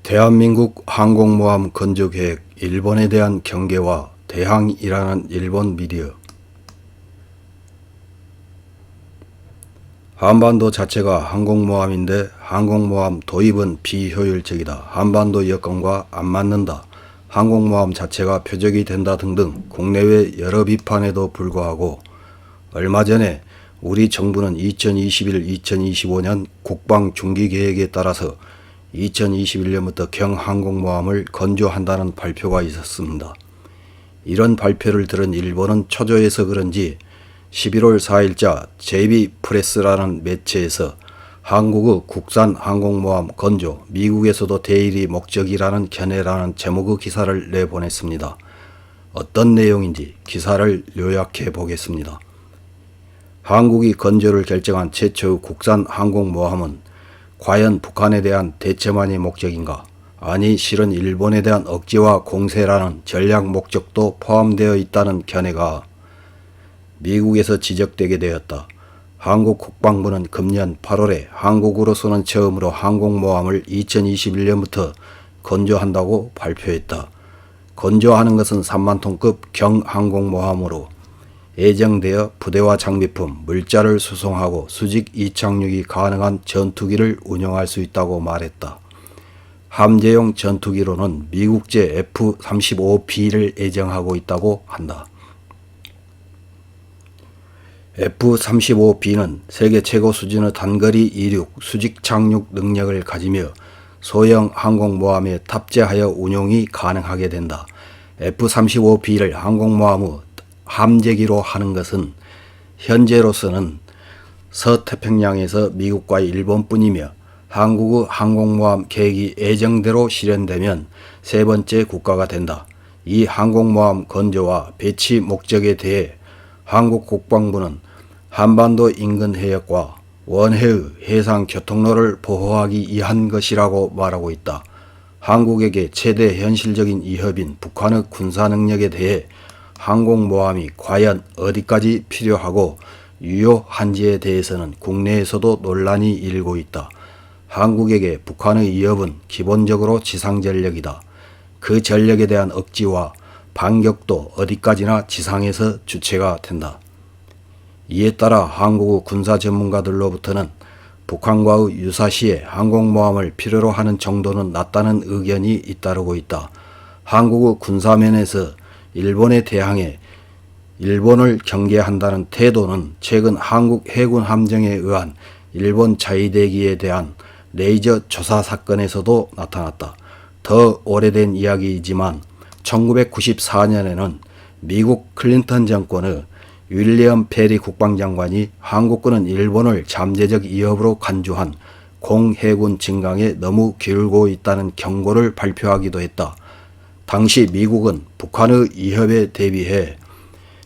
대한민국 항공모함 건조계획 일본에 대한 경계와 대항이라는 일본 미디어. 한반도 자체가 항공모함인데 항공모함 도입은 비효율적이다. 한반도 여건과 안 맞는다. 항공모함 자체가 표적이 된다 등등 국내외 여러 비판에도 불구하고 얼마 전에 우리 정부는 2021-2025년 국방중기계획에 따라서 2021년부터 경항공모함을 건조한다는 발표가 있었습니다. 이런 발표를 들은 일본은 초조해서 그런지 11월 4일자 제비프레스라는 매체에서 한국의 국산 항공모함 건조, 미국에서도 대일이 목적이라는 견해라는 제목의 기사를 내보냈습니다. 어떤 내용인지 기사를 요약해 보겠습니다. 한국이 건조를 결정한 최초의 국산 항공모함은 과연 북한에 대한 대체만이 목적인가? 아니 실은 일본에 대한 억지와 공세라는 전략 목적도 포함되어 있다는 견해가 미국에서 지적되게 되었다. 한국 국방부는 금년 8월에 한국으로서는 처음으로 항공모함을 2021년부터 건조한다고 발표했다. 건조하는 것은 3만 톤급 경항공모함으로 예정되어 부대와 장비품, 물자를 수송하고 수직 이착륙이 가능한 전투기를 운용할 수 있다고 말했다. 함재용 전투기로는 미국제 F-35B를 예정하고 있다고 한다. F-35B는 세계 최고 수준의 단거리 이륙, 수직 착륙 능력을 가지며 소형 항공모함에 탑재하여 운용이 가능하게 된다. F-35B를 항공모함의 함재기로 하는 것은 현재로서는 서태평양에서 미국과 일본뿐이며 한국의 항공모함 계획이 예정대로 실현되면 세 번째 국가가 된다. 이 항공모함 건조와 배치 목적에 대해 한국 국방부는 한반도 인근 해역과 원해의 해상 교통로를 보호하기 위한 것이라고 말하고 있다. 한국에게 최대 현실적인 위협인 북한의 군사 능력에 대해 항공모함이 과연 어디까지 필요하고 유효한지에 대해서는 국내에서도 논란이 일고 있다. 한국에게 북한의 위협은 기본적으로 지상전력이다. 그 전력에 대한 억지와 반격도 어디까지나 지상에서 주체가 된다. 이에 따라 한국의 군사 전문가들로부터는 북한과의 유사시에 항공모함을 필요로 하는 정도는 낮다는 의견이 잇따르고 있다. 한국의 군사면에서 일본에 대항해 일본을 경계한다는 태도는 최근 한국 해군 함정에 의한 일본 자위대기에 대한 레이저 조사 사건에서도 나타났다. 더 오래된 이야기이지만 1994년에는 미국 클린턴 정권의 윌리엄 페리 국방장관이 한국군은 일본을 잠재적 위협으로 간주한 공해군 증강에 너무 기울고 있다는 경고를 발표하기도 했다. 당시 미국은 북한의 위협에 대비해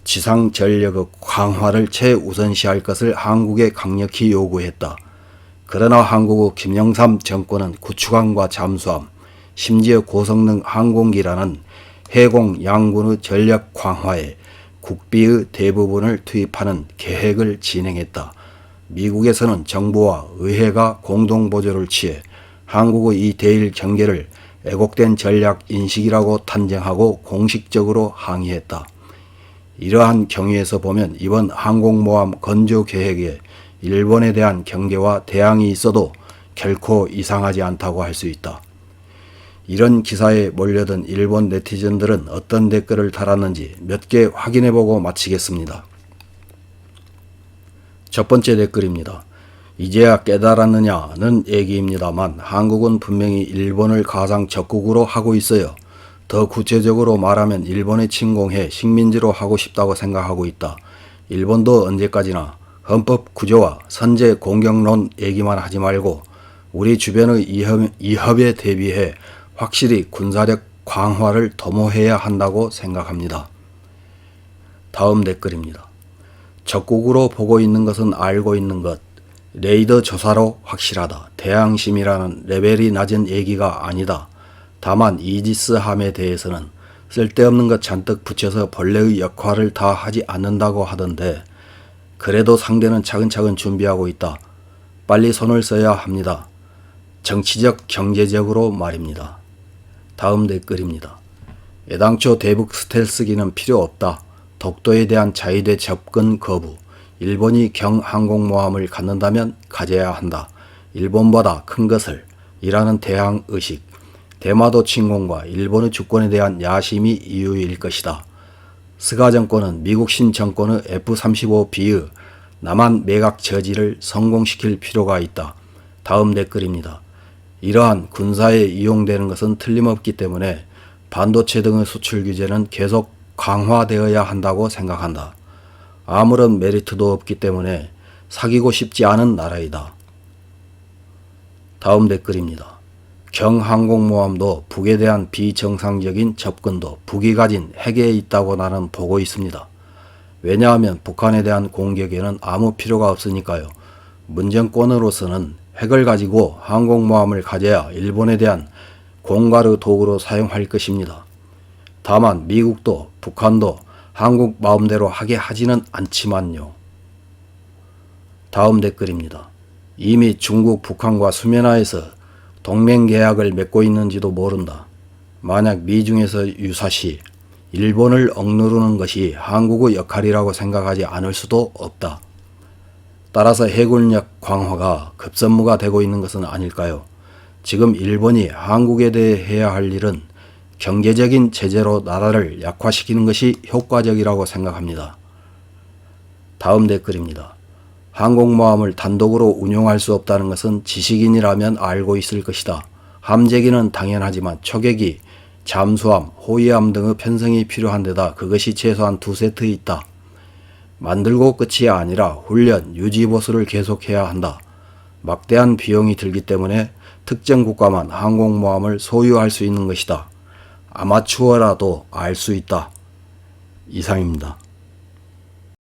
지상 전력의 강화를 최우선시할 것을 한국에 강력히 요구했다. 그러나 한국의 김영삼 정권은 구축함과 잠수함, 심지어 고성능 항공기라는 해공 양군의 전력 강화에 국비의 대부분을 투입하는 계획을 진행했다. 미국에서는 정부와 의회가 공동보조를 취해 한국의 이 대일 경계를 왜곡된 전략 인식이라고 단정하고 공식적으로 항의했다. 이러한 경위에서 보면 이번 항공모함 건조 계획에 일본에 대한 경계와 대항이 있어도 결코 이상하지 않다고 할 수 있다. 이런 기사에 몰려든 일본 네티즌들은 어떤 댓글을 달았는지 몇 개 확인해보고 마치겠습니다. 첫 번째 댓글입니다. 이제야 깨달았느냐는 얘기입니다만 한국은 분명히 일본을 가상 적국으로 하고 있어요. 더 구체적으로 말하면 일본에 침공해 식민지로 하고 싶다고 생각하고 있다. 일본도 언제까지나 헌법 구조와 선제 공격론 얘기만 하지 말고 우리 주변의 위협에 대비해 확실히 군사력 강화를 도모해야 한다고 생각합니다. 다음 댓글입니다. 적국으로 보고 있는 것은 알고 있는 것. 레이더 조사로 확실하다. 대항심이라는 레벨이 낮은 얘기가 아니다. 다만 이지스함에 대해서는 쓸데없는 것 잔뜩 붙여서 벌레의 역할을 다 하지 않는다고 하던데 그래도 상대는 차근차근 준비하고 있다. 빨리 손을 써야 합니다. 정치적, 경제적으로 말입니다. 다음 댓글입니다. 애당초 대북 스텔스기는 필요 없다. 독도에 대한 자위대 접근 거부. 일본이 경항공모함을 갖는다면 가져야 한다. 일본보다 큰 것을. 이라는 대항의식. 대마도 침공과 일본의 주권에 대한 야심이 이유일 것이다. 스가 정권은 미국 신정권의 F-35B의 남한 매각 저지를 성공시킬 필요가 있다. 다음 댓글입니다. 이러한 군사에 이용되는 것은 틀림없기 때문에 반도체 등의 수출 규제는 계속 강화되어야 한다고 생각한다. 아무런 메리트도 없기 때문에 사귀고 싶지 않은 나라이다. 다음 댓글입니다. 경항공모함도 북에 대한 비정상적인 접근도 북이 가진 핵에 있다고 나는 보고 있습니다. 왜냐하면 북한에 대한 공격에는 아무 필요가 없으니까요. 문정권으로서는 핵을 가지고 항공모함을 가져야 일본에 대한 공갈의 도구로 사용할 것입니다. 다만 미국도 북한도 한국 마음대로 하게 하지는 않지만요. 다음 댓글입니다. 이미 중국, 북한과 수면화에서 동맹계약을 맺고 있는지도 모른다. 만약 미중에서 유사시 일본을 억누르는 것이 한국의 역할이라고 생각하지 않을 수도 없다. 따라서 해군력 강화가 급선무가 되고 있는 것은 아닐까요? 지금 일본이 한국에 대해 해야 할 일은 경제적인 제재로 나라를 약화시키는 것이 효과적이라고 생각합니다. 다음 댓글입니다. 항공모함을 단독으로 운용할 수 없다는 것은 지식인이라면 알고 있을 것이다. 함재기는 당연하지만 초계기, 잠수함, 호위함 등의 편성이 필요한 데다 그것이 최소한 2세트 있다. 만들고 끝이 아니라 훈련, 유지보수를 계속해야 한다. 막대한 비용이 들기 때문에 특정 국가만 항공모함을 소유할 수 있는 것이다. 아마추어라도 알 수 있다. 이상입니다.